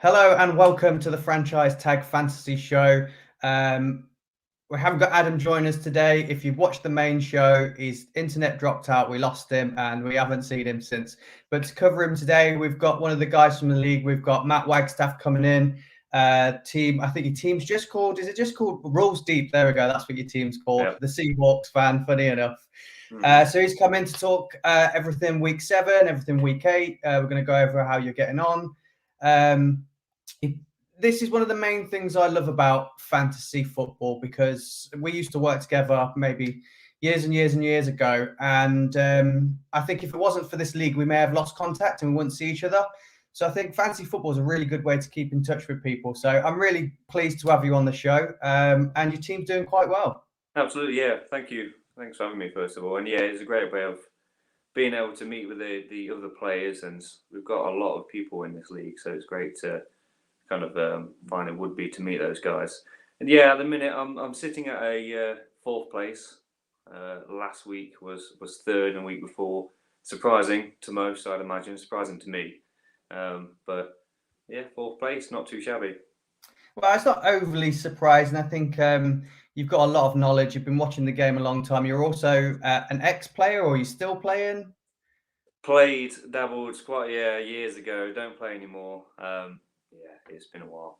Hello and welcome to the Franchise Tag Fantasy Show. We haven't got Adam join us today. If you've watched the main show, his internet dropped out. We lost him and we haven't seen him since. But to cover him today, we've got one of the guys from the league. We've got Matt Wagstaff coming in. I think your team's just called, is it just called Rules Deep? There we go. That's what your team's called. Yep. The Seahawks fan, funny enough. So he's come in to talk everything week 7, everything week 8. We're going to go over how you're getting on. This is one of the main things I love about fantasy football because we used to work together maybe years and years and years ago. And I think if it wasn't for this league, we may have lost contact and we wouldn't see each other. So I think fantasy football is a really good way to keep in touch with people. So I'm really pleased to have you on the show, and your team's doing quite well. Absolutely, yeah. Thank you. Thanks for having me, first of all. And yeah, it's a great way of being able to meet with the other players, and we've got a lot of people in this league, so it's great to kind of find it would be to meet those guys. And yeah, at the minute I'm sitting at a 4th place. Last week was 3rd, and the week before. Surprising to most, I'd imagine. Surprising to me. But yeah, 4th place, not too shabby. Well, it's not overly surprising. I think you've got a lot of knowledge. You've been watching the game a long time. You're also an ex-player, or are you still playing? Played, dabbled quite years ago. Don't play anymore. Yeah, it's been a while.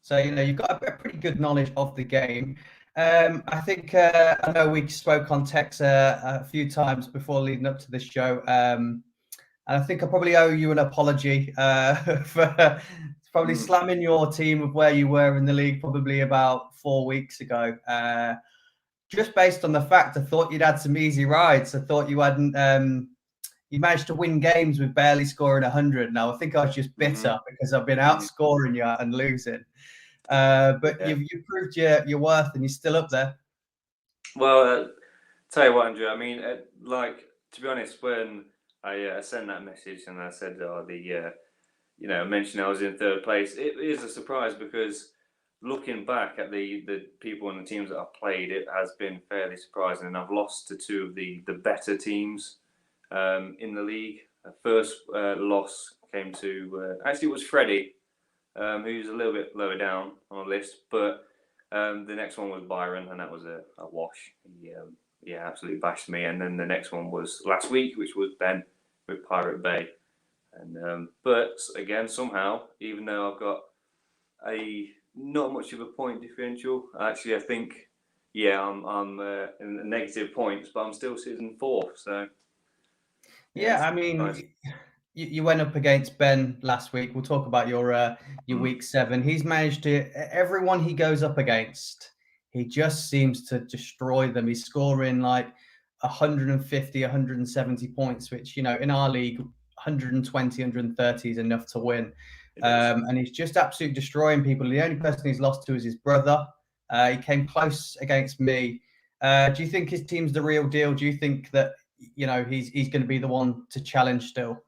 So you've got a pretty good knowledge of the game. I think I know we spoke on text a few times before leading up to this show. And I think I probably owe you an apology for probably slamming your team of where you were in the league probably about 4 weeks ago. Just based on the fact I thought you'd had some easy rides. I thought you hadn't. You managed to win games with barely scoring 100. Now I think I was just bitter because I've been outscoring you and losing. But yeah. you've proved your worth, and you're still up there. Well, tell you what, Andrew. I mean, to be honest, when I sent that message and I said, mentioned I was in 3rd place, it is a surprise because looking back at the people and the teams that I've played, it has been fairly surprising, and I've lost to 2 of the better teams in the league. First loss came to actually it was Freddie, who's a little bit lower down on the list, but the next one was Byron, and that was a wash. He absolutely bashed me. And then the next one was last week, which was Ben with Pirate Bay. And but again, somehow, even though I've got not much of a point differential, actually I think I'm in the negative points, but I'm still sitting 4th. So yeah, I mean. Nice. You went up against Ben last week. We'll talk about your week 7. He's managed to, everyone he goes up against, he just seems to destroy them. He's scoring like 150, 170 points, which, in our league, 120, 130 is enough to win. And he's just absolutely destroying people. The only person he's lost to is his brother. He came close against me. Do you think his team's the real deal? Do you think that, he's going to be the one to challenge still?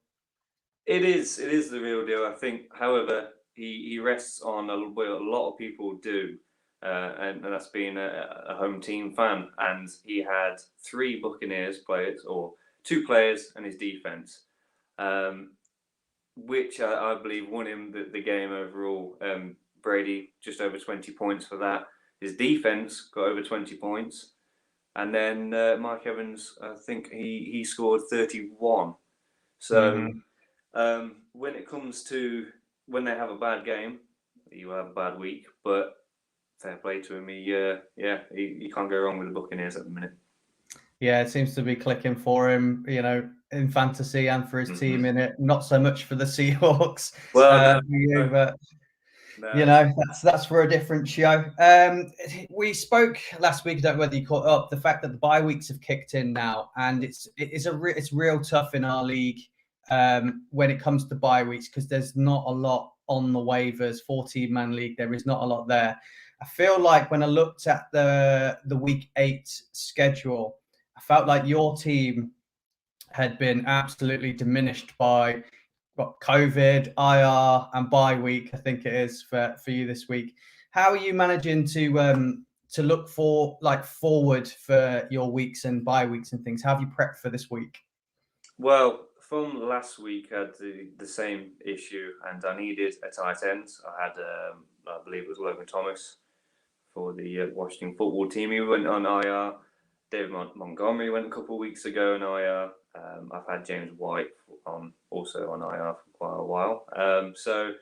It is the real deal, I think. However, he rests on a lot of people do, and that's being a home team fan. And he had 3 Buccaneers players, or 2 players, and his defense, which I believe won him the game overall. Brady just over 20 points for that. His defense got over 20 points, and then Mike Evans, I think he scored 31. So. When it comes to when they have a bad game, you have a bad week, but fair play to him. He can't go wrong with the Buccaneers at the minute. Yeah, it seems to be clicking for him, in fantasy and for his team in it. Not so much for the Seahawks. Well, that's for a different show. We spoke last week. I don't know whether you caught up the fact that the bye weeks have kicked in now, and it's real tough in our league. When it comes to bye weeks, because there's not a lot on the waivers, 14-man league, there is not a lot there. I feel like when I looked at the week 8 schedule, I felt like your team had been absolutely diminished by COVID, IR, and bye week. I think it is for you this week. How are you managing to look forward for your weeks and bye weeks and things? How have you prepped for this week? Well, from last week, I had the same issue, and I needed a tight end. I had, I believe it was Logan Thomas for the Washington football team. He went on IR. David Montgomery went a couple of weeks ago on IR. I've had James White also on IR for quite a while. So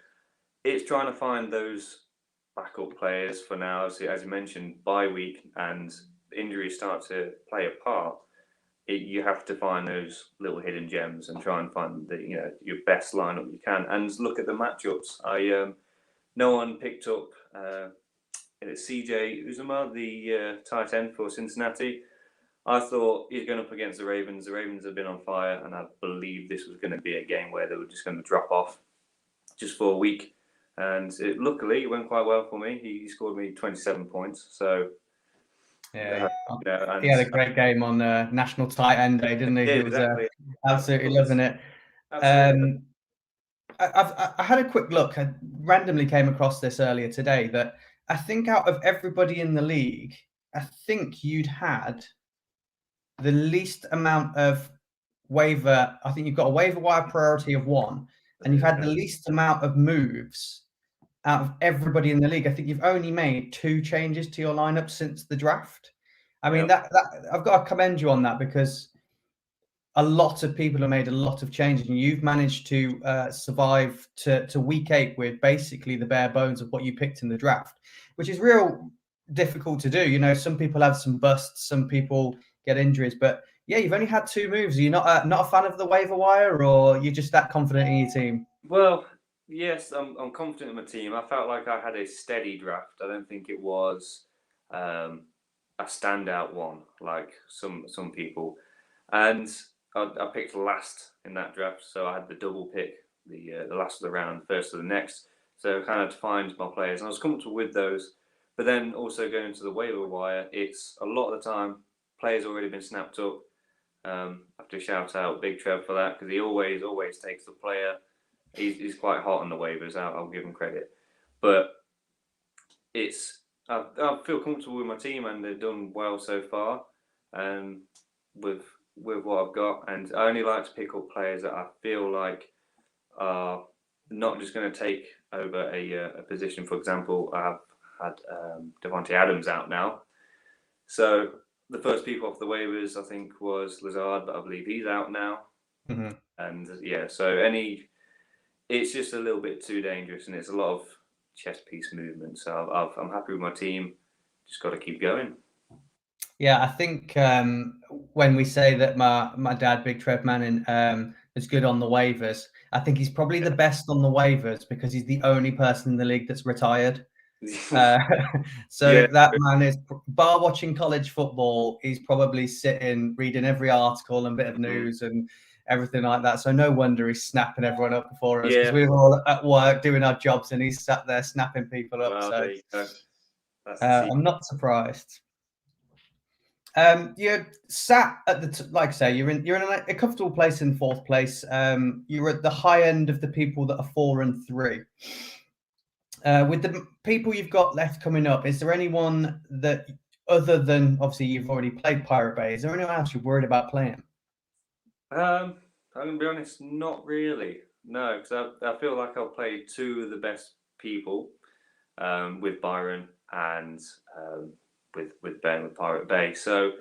it's trying to find those backup players for now. As you mentioned, bye week and injuries start to play a part. You have to find those little hidden gems and try and find your best lineup you can, and look at the matchups. No one picked up CJ Uzomah, the tight end for Cincinnati. I thought he's going up against the Ravens. The Ravens have been on fire, and I believe this was going to be a game where they were just going to drop off just for a week. And luckily, it went quite well for me. He scored me 27 points. So, yeah, he had a great game on National Tight End Day, didn't he? He was absolutely loving it. Absolutely. I had a quick look. I randomly came across this earlier today that I think out of everybody in the league, I think you'd had the least amount of waiver. I think you've got a waiver wire priority of 1, and you've had the least amount of moves out of everybody in the league. I think you've only made 2 changes to your lineup since the draft. I mean, that I've got to commend you on that, because a lot of people have made a lot of changes, and you've managed to survive to week 8 with basically the bare bones of what you picked in the draft, which is real difficult to do. Some people have some busts, some people get injuries, but yeah, you've only had 2 moves. Are you not a fan of the waiver wire, or you're just that confident in your team? Well, yes, I'm confident in my team. I felt like I had a steady draft. I don't think it was a standout one like some people. And I picked last in that draft, so I had the double pick, the last of the round, first of the next. So kind of to find my players, and I was comfortable with those. But then also going to the waiver wire, it's a lot of the time players already been snapped up. I have to shout out Big Trev for that, because he always takes the player. He's quite hot on the waivers. I'll give him credit, but I feel comfortable with my team, and they've done well so far. With what I've got, and I only like to pick up players that I feel like are not just going to take over a position. For example, I've had Devontae Adams out now, so the first people off the waivers I think was Lazard, but I believe he's out now. Mm-hmm. And so it's just a little bit too dangerous, and it's a lot of chess piece movement. So I'm happy with my team. Just got to keep going. Yeah, I think when we say that my dad, Big Trev Manning, is good on the waivers, I think he's probably the best on the waivers, because he's the only person in the league that's retired. That man is, bar watching college football, he's probably sitting reading every article and bit of news and everything like that. So no wonder he's snapping everyone up before us, because we were all at work doing our jobs, and he's sat there snapping people up. Well, there you go. I'm not surprised. You're sat at the like I say, you're in a comfortable place in 4th place. You're at the high end of the people that are 4 and 3. With the people you've got left coming up, is there anyone that, other than obviously you've already played Pirate Bay, is there anyone else you're worried about playing? I'm gonna be honest, not really. No, because I feel like I've played 2 of the best people, with Byron and with Ben with Pirate Bay. So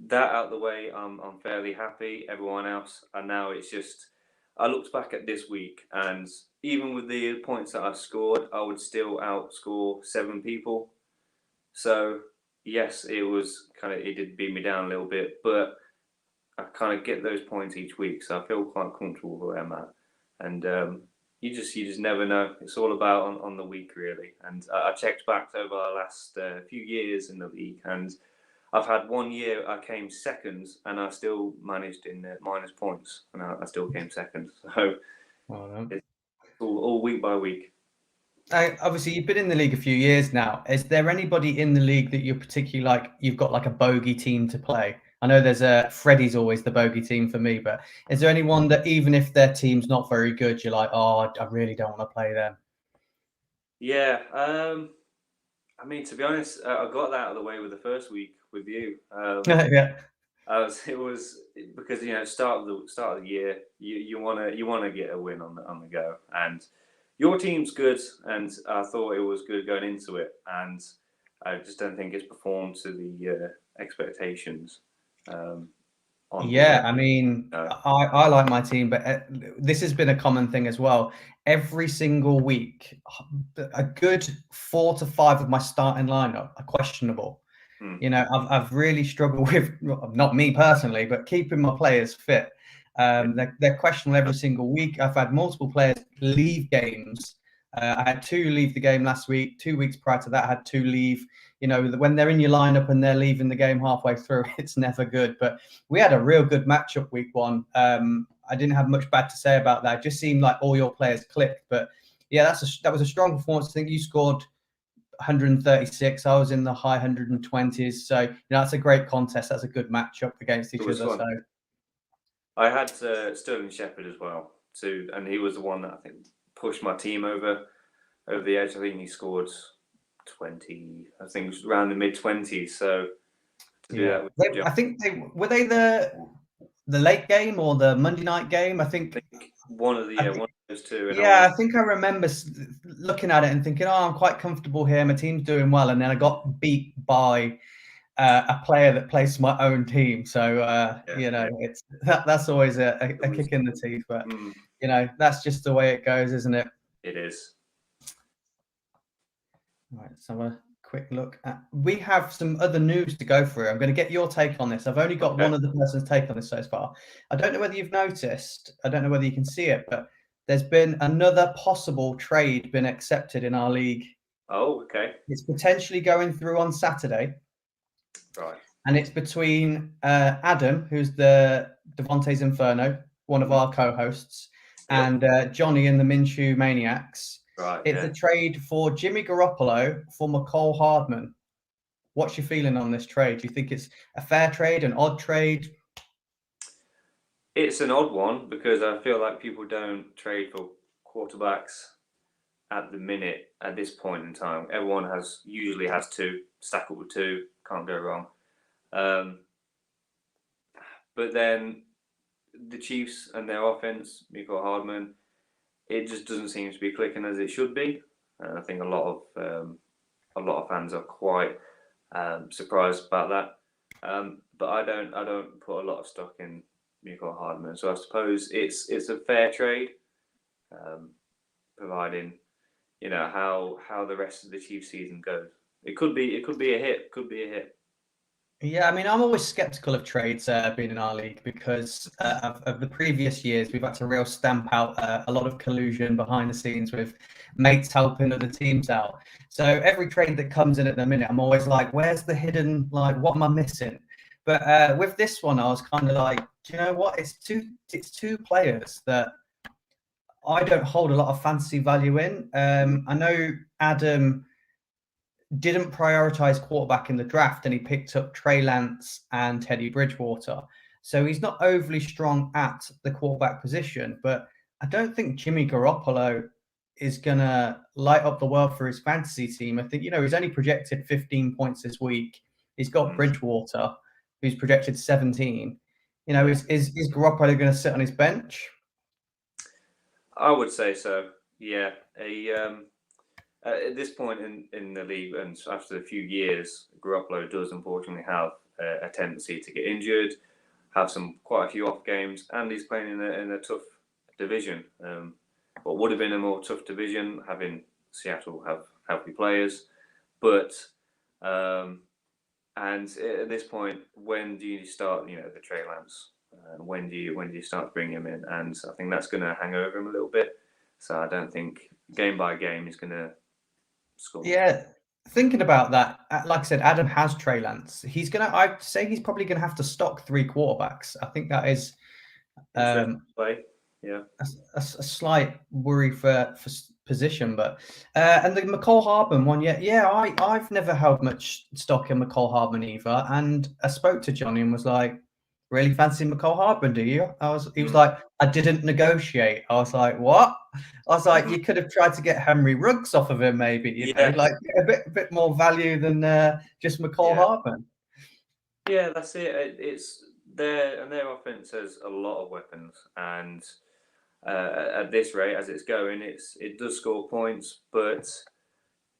that out of the way, I'm fairly happy. Everyone else, and now it's just, I looked back at this week, and even with the points that I scored, I would still outscore 7 people. So yes, it did beat me down a little bit, but I kind of get those points each week, so I feel quite comfortable where I'm at. And you just never know. It's all about on the week, really. And I checked back over the last few years in the league, and I've had 1 year I came second, and I still managed in minus points, and I still came second. So it's all week by week. Obviously, you've been in the league a few years now. Is there anybody in the league that you're particularly like, you've got like a bogey team to play? I know there's Freddie's always the bogey team for me, but is there anyone that, even if their team's not very good, you're like, oh, I really don't want to play them? Yeah. I mean, to be honest, I got that out of the way with the first week with you. Yeah. It was because start of the year, you wanna get a win on the go, and your team's good, and I thought it was good going into it, and I just don't think it's performed to the expectations. Yeah, I mean, I like my team, but this has been a common thing as well. Every single week, a good 4 to 5 of my starting lineup are questionable. I've really struggled with, not me personally, but keeping my players fit. They're questionable every single week. I've had multiple players leave games. I had 2 leave the game last week. 2 weeks prior to that, I had 2 leave. When they're in your lineup and they're leaving the game halfway through, it's never good. But we had a real good matchup week 1. I didn't have much bad to say about that. It just seemed like all your players clicked. But yeah, that was a strong performance. I think you scored 136. I was in the high 120s. So that's a great contest. That's a good matchup against each other. So I had Sterling Shepard as well too, and he was the one that I think pushed my team over the edge. I think he scored 20. I think it was around the mid-20s. So to do that, I think were they the late game or the Monday night game? I think one of those two. I think I remember looking at it and thinking, "Oh, I'm quite comfortable here. My team's doing well," and then I got beat by a player that plays for my own team. So it's that's always a kick in the teeth. But that's just the way it goes, isn't it? It is. All right, so a quick look at. We have some other news to go through. I'm going to get your take on this. I've only got one other person's take on this so far. I don't know whether you've noticed. I don't know whether you can see it, but there's been another possible trade been accepted in our league. Oh, okay. It's potentially going through on Saturday. Right. And it's between Adam, who's the Devontae's Inferno, one of our co-hosts, and Johnny and the Minshew Maniacs. Right. It's a trade for Jimmy Garoppolo for Mecole Hardman. What's your feeling on this trade? Do you think it's a fair trade, an odd trade? It's an odd one because I feel like people don't trade for quarterbacks at the minute at this point in time. Everyone usually has 2, stack up with 2, can't go wrong. But then the Chiefs and their offense, Mecole Hardman, it just doesn't seem to be clicking as it should be. I think a lot of fans are quite surprised about that. But I don't put a lot of stock in Mecole Hardman, so I suppose it's a fair trade, providing how the rest of the Chiefs season goes. It could be a hit. Could be a hit. Yeah, I mean, I'm always skeptical of trades being in our league because of the previous years, we've had to real stamp out a lot of collusion behind the scenes with mates helping other teams out. So every trade that comes in at the minute, I'm always like, where's the hidden, what am I missing? But with this one, I was kind of like, do you know what? It's two players that I don't hold a lot of fantasy value in. I know Adam didn't prioritize quarterback in the draft, and he picked up Trey Lance and Teddy Bridgewater. So he's not overly strong at the quarterback position, but I don't think Jimmy Garoppolo is going to light up the world for his fantasy team. I think, he's only projected 15 points this week. He's got Bridgewater, who's projected 17. Is Garoppolo going to sit on his bench? I would say so. Yeah. At this point in the league, and after a few years, Garoppolo does unfortunately have a tendency to get injured, have quite a few off games, and he's playing in a tough division. What would have been a more tough division, having Seattle have healthy players, but and at this point, when do you start? The Trey Lance. When do you start to bring him in? And I think that's going to hang over him a little bit. So I don't think game by game he's going to score. Yeah, thinking about that, like I said, Adam has Trey Lance. I'd say he's probably going to have to stock 3 quarterbacks. I think that is a slight worry for position. But and the Mecole Hardman one, I've never held much stock in Mecole Hardman either. And I spoke to Johnny and was like, really fancy Mecole Hardman, do you? He was like, I didn't negotiate. I was like, what? I was like, you could have tried to get Henry Ruggs off of him, maybe. You know, like a bit more value than just Mecole Hardman. Yeah, that's it. It's their offense has a lot of weapons, and at this rate, as it's going, it does score points, but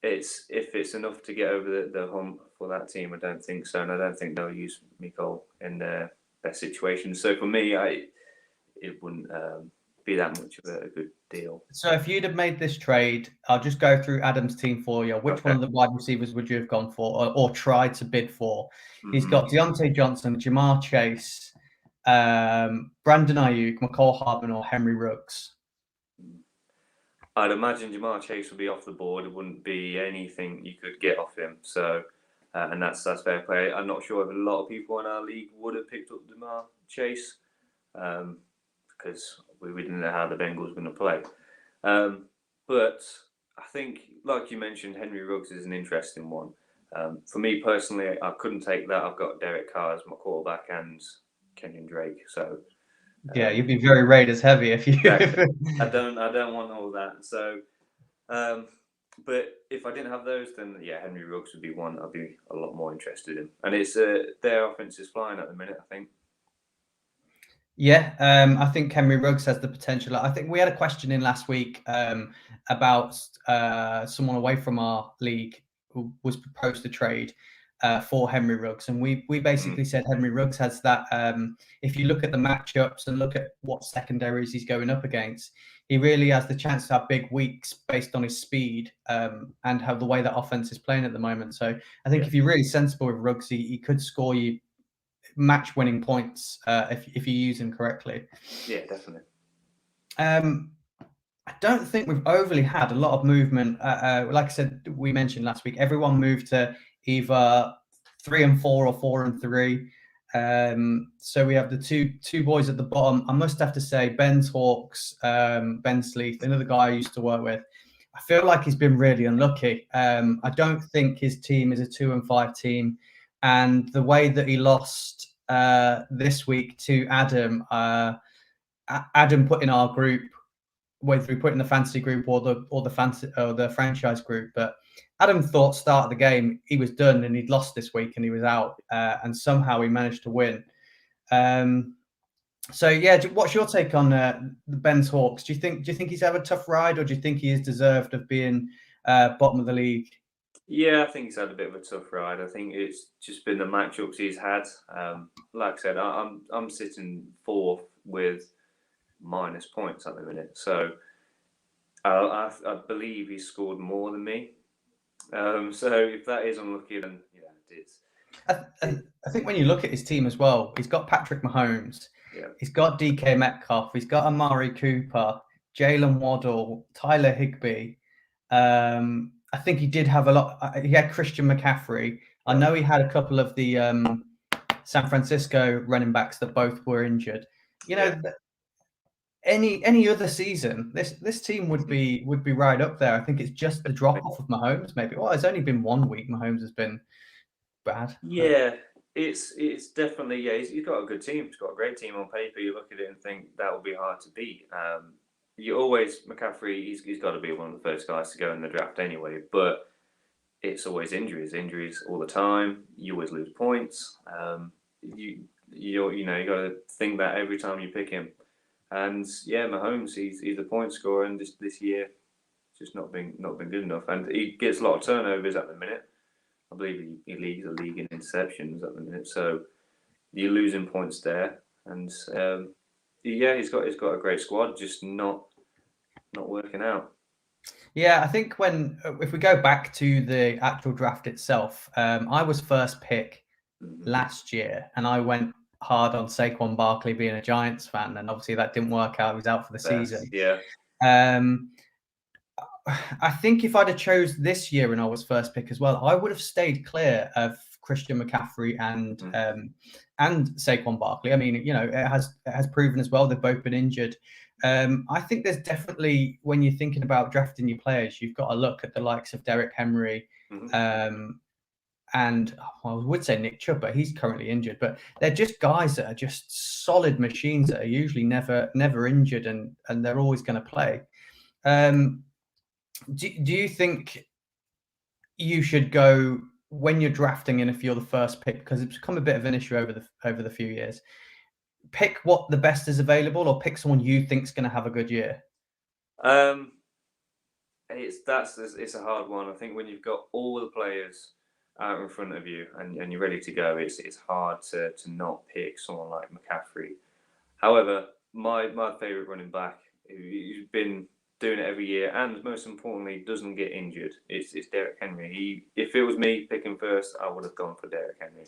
if it's enough to get over the hump for that team, I don't think so, and I don't think they'll use Mikol in their best situation. So for me, it wouldn't be that much of a good deal. So if you'd have made this trade, I'll just go through Adam's team for you. Which one of the wide receivers would you have gone for or tried to bid for? He's got Deontay Johnson, Jamar Chase, Brandon Ayuk, McCall Hardman, or Henry Ruggs. I'd imagine Jamar Chase would be off the board. It wouldn't be anything you could get off him. So, and that's fair play. I'm not sure if a lot of people in our league would have picked up Jamar Chase because we didn't know how the Bengals were going to play. But I think, like you mentioned, Henry Ruggs is an interesting one. For me personally, I couldn't take that. I've got Derek Carr as my quarterback and Kenyon Drake. So. Yeah, you'd be very Raiders heavy if you. Exactly. I don't want all that. So, but if I didn't have those, then yeah, Henry Ruggs would be one I'd be a lot more interested in. And it's their offense is flying at the minute, I think. Yeah, I think Henry Ruggs has the potential. I think we had a question in last week about someone away from our league who was proposed to trade for Henry Ruggs, and we basically said Henry Ruggs has that. If you look at the matchups and look at what secondaries he's going up against, he really has the chance to have big weeks based on his speed and how the way that offense is playing at the moment. So I think if you're really sensible with Ruggs, he could score you match-winning points if you use him correctly. Yeah, definitely. I don't think we've overly had a lot of movement. Like I said, we mentioned last week, everyone moved to either 3 and 4 or 4 and 3. So we have the two boys at the bottom. I must have to say, Ben's Hawks, Ben Sleeth, another guy I used to work with. I feel like he's been really unlucky. I don't think his team is a 2 and 5 team, and the way that he lost this week to Adam, Adam put in our group, whether we put in the fantasy group or the franchise group, but Adam thought start of the game he was done and he'd lost this week and he was out, and somehow he managed to win. So yeah, what's your take on the Ben's Hawks? Do you think he's had a tough ride, or do you think he is deserved of being bottom of the league? Yeah, I think he's had a bit of a tough ride. I think it's just been the matchups he's had. Like I said, I'm sitting 4th with minus points at the minute, so I believe he scored more than me. So if that is unlucky, then yeah, it is. I think when you look at his team as well, he's got Patrick Mahomes, he's got DK Metcalf, he's got Amari Cooper, Jalen Waddle, Tyler Higbee. I think he did have a lot. He had Christian McCaffrey. I know he had a couple of the San Francisco running backs that both were injured. You know, any other season, this team would be right up there. I think it's just the drop off of Mahomes. Maybe. Well, it's only been 1 week. Mahomes has been bad. Yeah, it's definitely He's got a good team. He's got a great team on paper. You look at it and think that will be hard to beat. McCaffrey. He's got to be one of the first guys to go in the draft anyway. But it's always injuries all the time. You always lose points. You got to think that every time you pick him. And yeah, Mahomes, he's a point scorer, and this year, just not been good enough. And he gets a lot of turnovers at the minute. I believe he leads the league in interceptions at the minute. So you're losing points there. And he's got a great squad, just not working out. Yeah, I think if we go back to the actual draft itself, I was first pick last year, and I went hard on Saquon Barkley being a Giants fan, and obviously that didn't work out. He was out for the season. Yeah. I think if I'd have chose this year and I was first pick as well, I would have stayed clear of Christian McCaffrey and Saquon Barkley. I mean, it has proven as well they've both been injured. I think there's definitely, when you're thinking about drafting your players, you've got to look at the likes of Derrick Henry, and I would say Nick Chubb, but he's currently injured. But they're just guys that are just solid machines that are usually never injured, and they're always going to play. Do you think you should go when you're drafting, and if you're the first pick, because it's become a bit of an issue over the few years? pick what the best is available, or pick someone you think's going to have a good year? It's a hard one. I think when you've got all the players out in front of you and you're ready to go, it's hard to not pick someone like McCaffrey. However, my favourite running back, who's been doing it every year and most importantly doesn't get injured, it's Derrick Henry. If it was me picking first, I would have gone for Derrick Henry.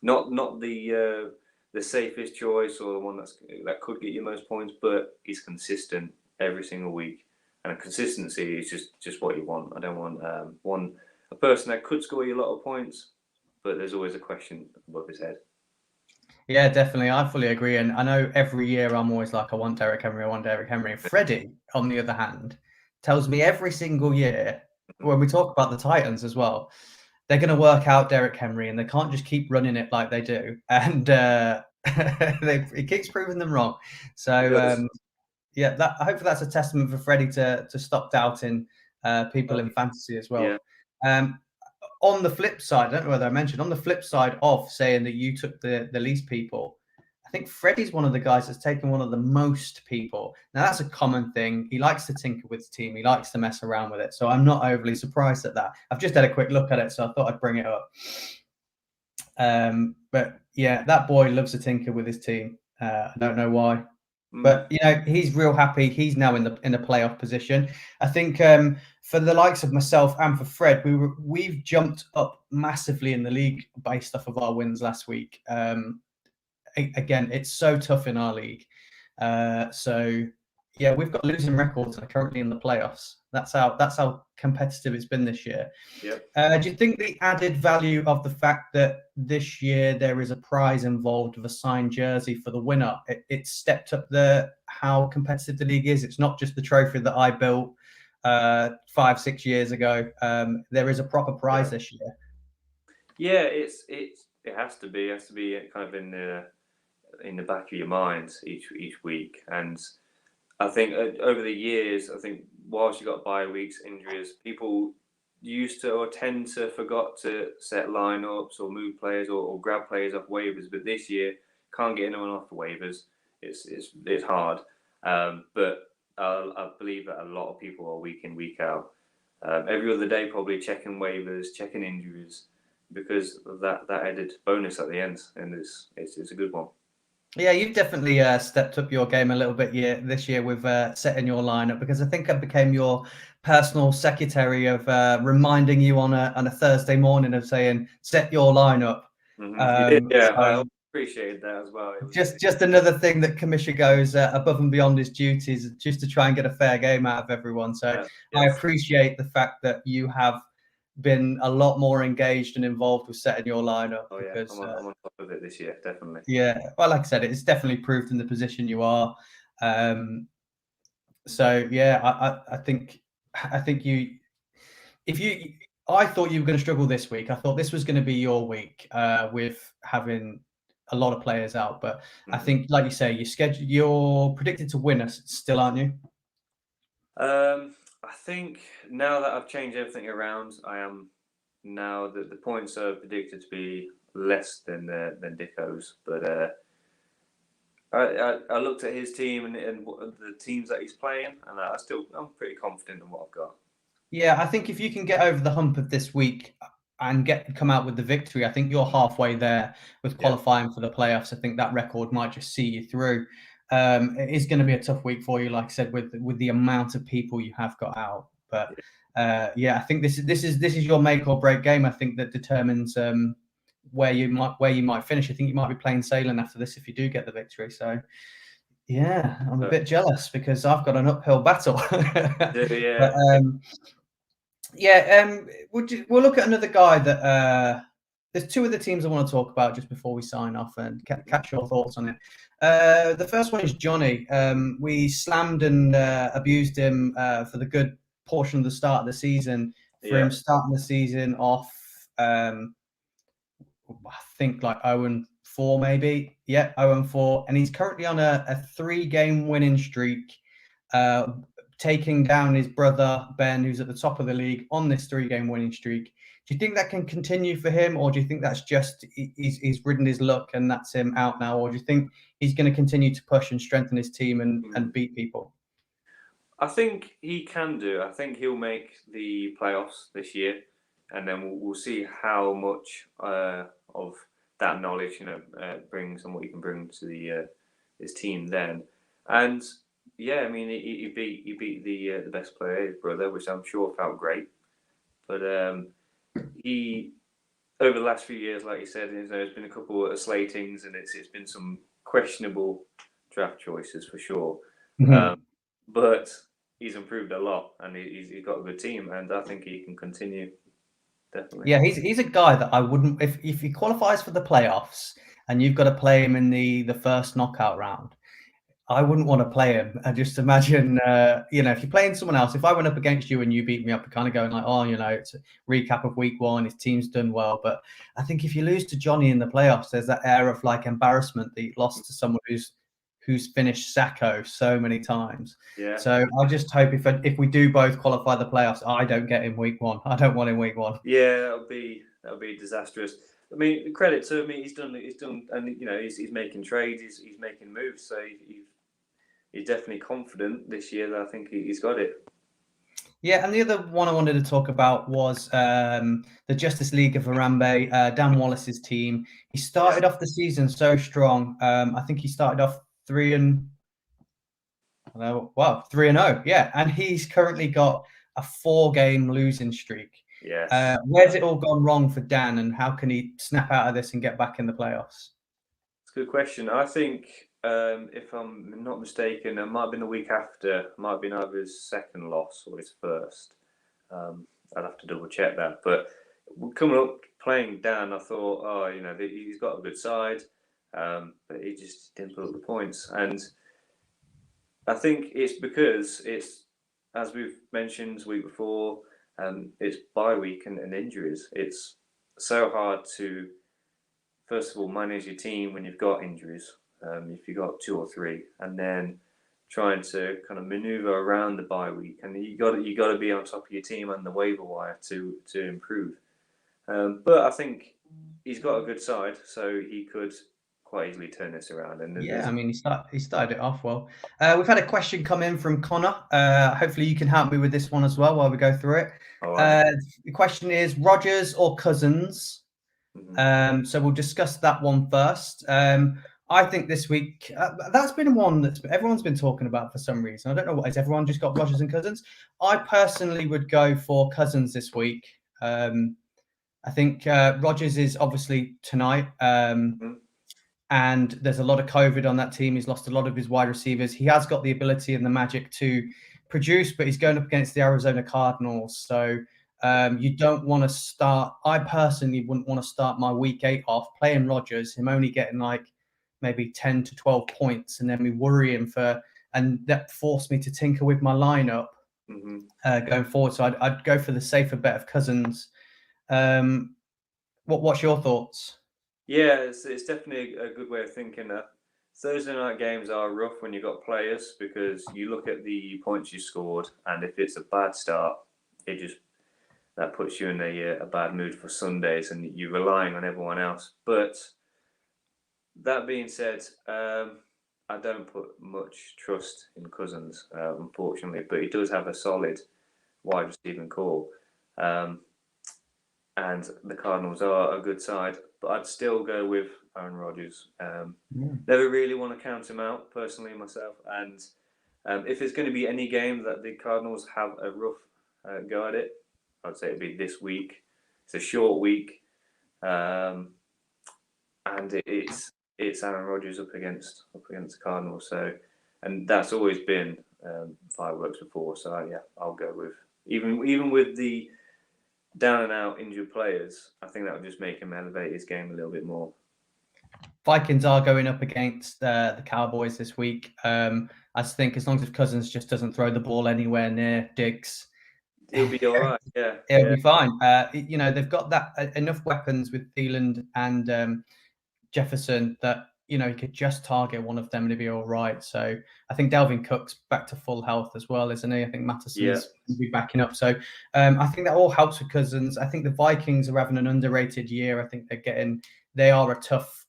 Not the safest choice or the one that could get you most points, but he's consistent every single week. And consistency is just what you want. I don't want a person that could score you a lot of points, but there's always a question above his head. Yeah, definitely. I fully agree. And I know every year I'm always like, I want Derrick Henry, I want Derrick Henry. Freddie, on the other hand, tells me every single year, when we talk about the Titans as well, they're going to work out Derrick Henry and they can't just keep running it like they do. And he keeps proving them wrong. So, yeah, hopefully that's a testament for Freddie to stop doubting people in fantasy as well. Yeah. On the flip side, I don't know whether I mentioned, on the flip side of saying that you took the least people, I think Freddie's one of the guys that's taken one of the most people. Now, that's a common thing. He likes to tinker with the team. He likes to mess around with it. So I'm not overly surprised at that. I've just had a quick look at it, so I thought I'd bring it up. But yeah, that boy loves to tinker with his team. I don't know why. But he's real happy. He's now in a playoff position. I think for the likes of myself and for Fred, we've jumped up massively in the league based off of our wins last week. Again, it's so tough in our league. So yeah, we've got losing records and are currently in the playoffs. That's how competitive it's been this year. Yeah. Do you think the added value of the fact that this year there is a prize involved of a signed jersey for the winner, it stepped up how competitive the league is? It's not just the trophy that I built 5-6 years ago. There is a proper prize this year. Yeah, it has to be. It has to be kind of in the back of your mind each week. And I think over the years, whilst you got bye weeks, injuries, people used to or tend to forgot to set lineups or move players or grab players off waivers. But this year, can't get anyone off the waivers. It's hard. But I believe that a lot of people are week in, week out. Every other day, probably checking waivers, checking injuries, because of that added bonus at the end, and it's a good one. Yeah, you've definitely stepped up your game a little bit this year with setting your lineup, because I think I became your personal secretary of reminding you on a Thursday morning of saying, set your lineup. Mm-hmm. Yeah, so I appreciate that as well. Just another thing that Kamisha goes above and beyond his duties just to try and get a fair game out of everyone. So I appreciate the fact that you have been a lot more engaged and involved with setting your lineup. Oh yeah, because, I'm on top of it this year, definitely. Yeah, well, like I said, it's definitely proved in the position you are. So yeah, I think you. I thought you were going to struggle this week. I thought this was going to be your week with having a lot of players out, but I think, like you say, you're predicted to win us still, aren't you? I think now that I've changed everything around, I am now that the points are predicted to be less than Dicko's. But I looked at his team and the teams that he's playing, and I'm pretty confident in what I've got. Yeah, I think if you can get over the hump of this week and come out with the victory, I think you're halfway there with qualifying for the playoffs. I think that record might just see you through. It is going to be a tough week for you, like I said, with the amount of people you have got out. But I think this is your make or break game. I think that determines where you might finish. I think you might be playing Sailing after this if you do get the victory. So yeah, I'm a bit jealous because I've got an uphill battle. We'll look at another guy that there's two other teams I want to talk about just before we sign off and catch your thoughts on it. The first one is Johnny. We slammed and abused him for the good portion of the start of the season. For him starting the season off, I think like 0-4 maybe. Yeah, 0-4. And he's currently on a 3-game winning streak. taking down his brother Ben, who's at the top of the league on this 3-game winning streak. Do you think that can continue for him, or do you think that's just he's ridden his luck and that's him out now, or do you think he's going to continue to push and strengthen his team and beat people? I think he can do. I think he'll make the playoffs this year, and then we'll see how much of that knowledge brings and what he can bring to the his team then. And yeah, I mean, he beat the best player, his brother, which I'm sure felt great. But he, over the last few years, like you said, there's been a couple of slatings, and it's been some questionable draft choices for sure. But he's improved a lot, and he's got a good team, and I think he can continue. Definitely. Yeah, he's a guy that I wouldn't, if he qualifies for the playoffs and you've got to play him in the first knockout round, I wouldn't want to play him. I just imagine, if you're playing someone else, if I went up against you and you beat me up, you're kind of going like, oh, it's a recap of week 1, his team's done well. But I think if you lose to Johnny in the playoffs, there's that air of like embarrassment that you lost to someone who's finished Sacco so many times. Yeah. So I just hope if we do both qualify the playoffs, I don't get in week 1. I don't want in week 1. Yeah, that'll be disastrous. I mean, credit to him, he's done, and he's making trades, he's making moves, so he's definitely confident this year that I think he's got it. Yeah, and the other one I wanted to talk about was the Justice League of Harambe, Dan Wallace's team. He started off the season so strong. I think he started off 3-0. Yeah, and he's currently got a 4-game losing streak. Yes. Where's it all gone wrong for Dan, and how can he snap out of this and get back in the playoffs? It's a good question. I think, if I'm not mistaken, it might have been the week after. It might have been either his second loss or his first. I'd have to double check that. But coming up playing Dan, I thought, he's got a good side, but he just didn't put up the points. And I think it's because it's, as we've mentioned the week before, it's bye week and injuries. It's so hard to, first of all, manage your team when you've got injuries. If you've got 2 or 3, and then trying to kind of maneuver around the bye week, and you got to be on top of your team and the waiver wire to improve. But I think he's got a good side, so he could quite easily turn this around. And yeah, I mean, he started it off well. We've had a question come in from Connor. Hopefully, you can help me with this one as well while we go through it. Right. The question is Rodgers or Cousins. So we'll discuss that one first. I think this week that's been one that everyone's been talking about for some reason. I don't know what is. Everyone just got Rodgers and Cousins. I personally would go for Cousins this week. I think Rodgers is obviously tonight, and there's a lot of COVID on that team. He's lost a lot of his wide receivers. He has got the ability and the magic to produce, but he's going up against the Arizona Cardinals. So you don't want to start. I personally wouldn't want to start my week 8 off playing Rodgers, him only getting like maybe 10 to 12 points, and then we worry him and that forced me to tinker with my lineup going forward. So I'd go for the safer bet of Cousins. What's your thoughts? Yeah, it's definitely a good way of thinking. Thursday night games are rough when you've got players, because you look at the points you scored, and if it's a bad start, that puts you in a bad mood for Sundays, and you're relying on everyone else. But that being said, I don't put much trust in Cousins, unfortunately, but he does have a solid wide receiving core. And the Cardinals are a good side, but I'd still go with Aaron Rodgers. Never really want to count him out, personally, myself. And if it's going to be any game that the Cardinals have a rough go at it, I'd say it'd be this week. It's a short week, and it's Aaron Rodgers up against the Cardinals. So, and that's always been fireworks before. So yeah, I'll go with even with the down and out injured players. I think that would just make him elevate his game a little bit more. Vikings are going up against the Cowboys this week. I think as long as Cousins just doesn't throw the ball anywhere near Diggs, he'll be all right. Yeah, it'll be fine. They've got that enough weapons with Thielen and Jefferson that he could just target one of them and he'd be all right. So I think Delvin Cook's back to full health as well, isn't he? I think Mattison's going to be backing up. So I think that all helps with Cousins. I think the Vikings are having an underrated year. I think they are a tough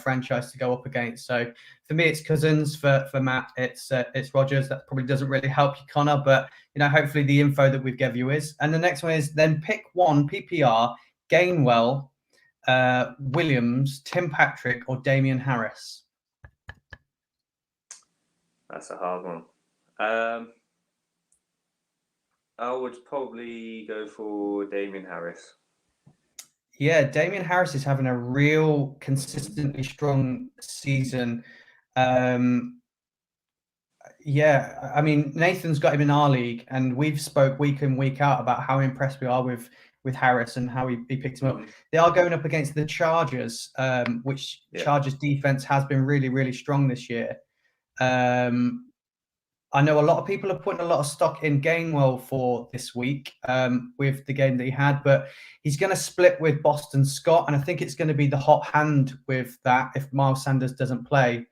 franchise to go up against. So for me, it's Cousins. For Matt, it's Rodgers. That probably doesn't really help you, Connor, but hopefully the info that we've given you is. And the next one is then pick one PPR: Gainwell, Williams, Tim Patrick, or Damian Harris. That's a hard one. I would probably go for Damian Harris. Yeah, Damian Harris is having a real consistently strong season. Yeah, I mean, Nathan's got him in our league, and we've spoke week in, week out about how impressed we are with Harris and how he picked him up. They are going up against the Chargers, which Chargers defense has been really, really strong this year. I know a lot of people are putting a lot of stock in Gainwell for this week with the game that he had, but he's going to split with Boston Scott, and I think it's going to be the hot hand with that if Miles Sanders doesn't play.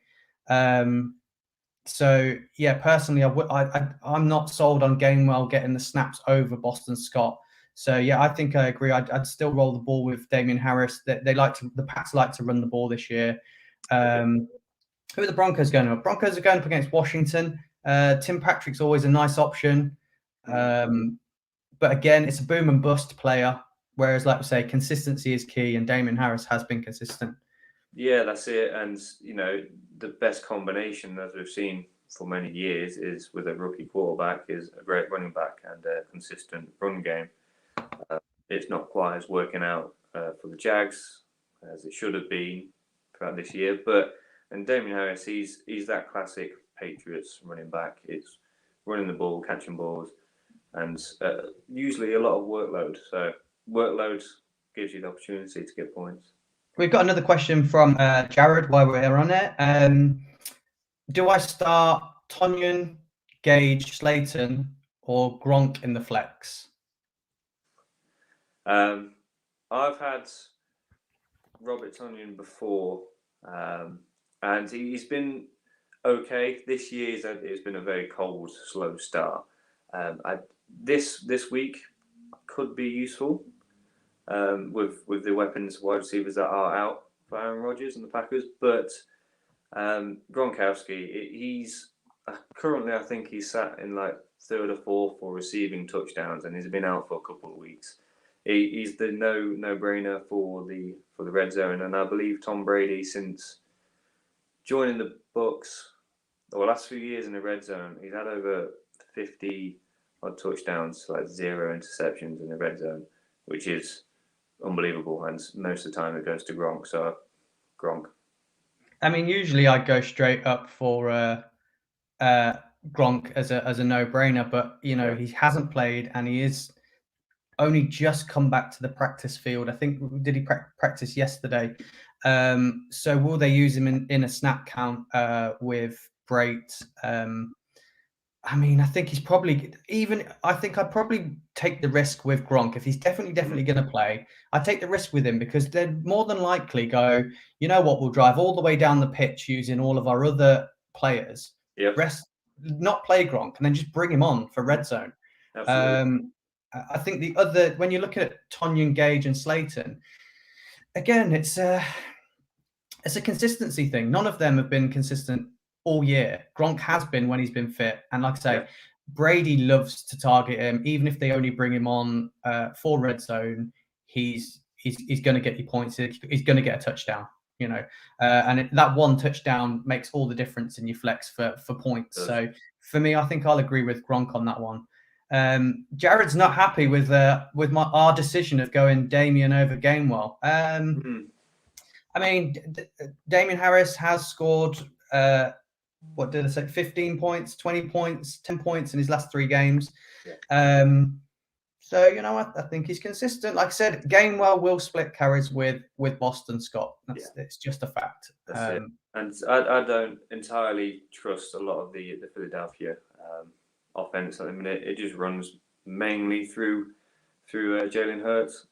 So yeah, personally, I'm not sold on Gainwell getting the snaps over Boston Scott. So yeah, I think I agree. I'd still roll the ball with Damian Harris. The Pats like to run the ball this year. Who are the Broncos going up? Broncos are going up against Washington. Tim Patrick's always a nice option. But again, it's a boom and bust player. Whereas, like we say, consistency is key, and Damian Harris has been consistent. Yeah, that's it. And, the best combination, as we've seen for many years, is with a rookie quarterback, is a great running back and a consistent run game. It's not quite as working out for the Jags as it should have been throughout this year. And Damian Harris, he's that classic Patriots running back. It's running the ball, catching balls, and usually a lot of workload. So workload gives you the opportunity to get points. We've got another question from Jared while we're on it. Do I start Tonyan, Gage, Slayton, or Gronk in the flex? I've had Robert Tonyan before, and he's been okay. This year it's been a very cold, slow start. This week could be useful. With the weapons wide receivers that are out for Aaron Rodgers and the Packers. But Gronkowski, he's currently, I think he's sat in like third or fourth for receiving touchdowns, and he's been out for a couple of weeks. He's the no-brainer for the red zone, and I believe Tom Brady, since joining the Bucs, the last few years in the red zone, he's had over 50 odd touchdowns, like 0 interceptions in the red zone, which is unbelievable, and most of the time it goes to Gronk. So Gronk. I mean, usually I'd go straight up for Gronk as a no-brainer, but he hasn't played, and he is only just come back to the practice field. I think did he practice yesterday? So will they use him in a snap count with Brait? I mean, I think he's probably I think I'd probably take the risk with Gronk. If he's definitely going to play, I'd take the risk with him because they'd more than likely go, you know what, we'll drive all the way down the pitch using all of our other players. Not play Gronk and then just bring him on for red zone. Absolutely. I think when you look at Tonyan, Gage, and Slayton, again, it's a consistency thing. None of them have been consistent all year. Gronk has been when he's been fit, and like I say, Brady loves to target him. Even if they only bring him on for red zone, he's going to get you points. He's going to get a touchdown. And that one touchdown makes all the difference in your flex for points. So for me, I think I'll agree with Gronk on that one. Jared's not happy with our decision of going Damian over Gainwell. I mean, Damian Harris has scored. What did I say? 15 points, 20 points, 10 points in his last 3 games. So I think he's consistent. Like I said, Gainwell will split carries with Boston Scott. It's just a fact. That's it. And I don't entirely trust a lot of the Philadelphia offense at the minute. It just runs mainly through Jalen Hurts.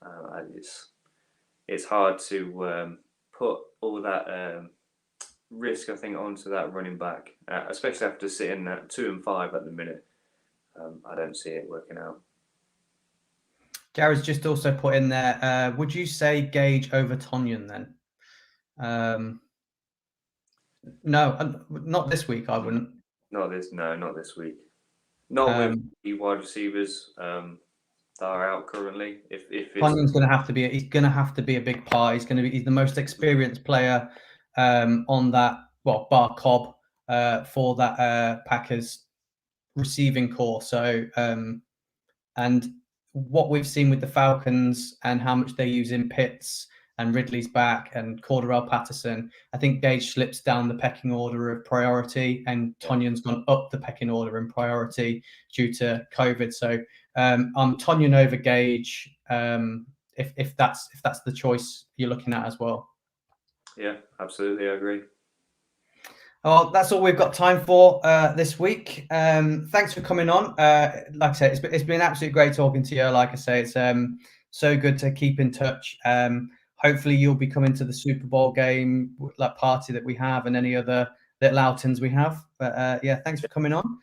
It's hard to put all that risk, I think, onto that running back, especially after sitting at 2 and 5 at the minute. I don't see it working out. Jared's just also put in there, would you say Gage over Tonyan then? No, not this week, I wouldn't. Not this week. Not with the wide receivers that are out currently. If Tonyan's going to have to be, he's going to have to be a big part. He's the most experienced player on that, well, bar Cobb for that Packers receiving core. So, and what we've seen with the Falcons and how much they use in Pitts and Ridley's back and Cordarrelle Patterson, I think Gage slips down the pecking order of priority, and Tonyan's gone up the pecking order in priority due to COVID. So I'm Tonyan over Gage if that's the choice you're looking at as well. Yeah, absolutely, I agree. Well, that's all we've got time for this week. Thanks for coming on. Like I said, it's been absolutely great talking to you. Like I say, it's so good to keep in touch. Hopefully, you'll be coming to the Super Bowl game, like party that we have, and any other little outings we have. But yeah, thanks for coming on.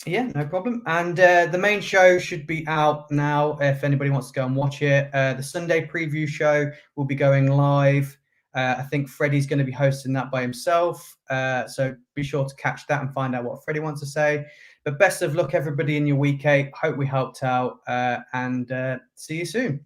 Yeah, no problem. And the main show should be out now if anybody wants to go and watch it. The Sunday preview show will be going live. I think Freddie's going to be hosting that by himself. So be sure to catch that and find out what Freddie wants to say. But best of luck, everybody, in your week 8. Hope we helped out and see you soon.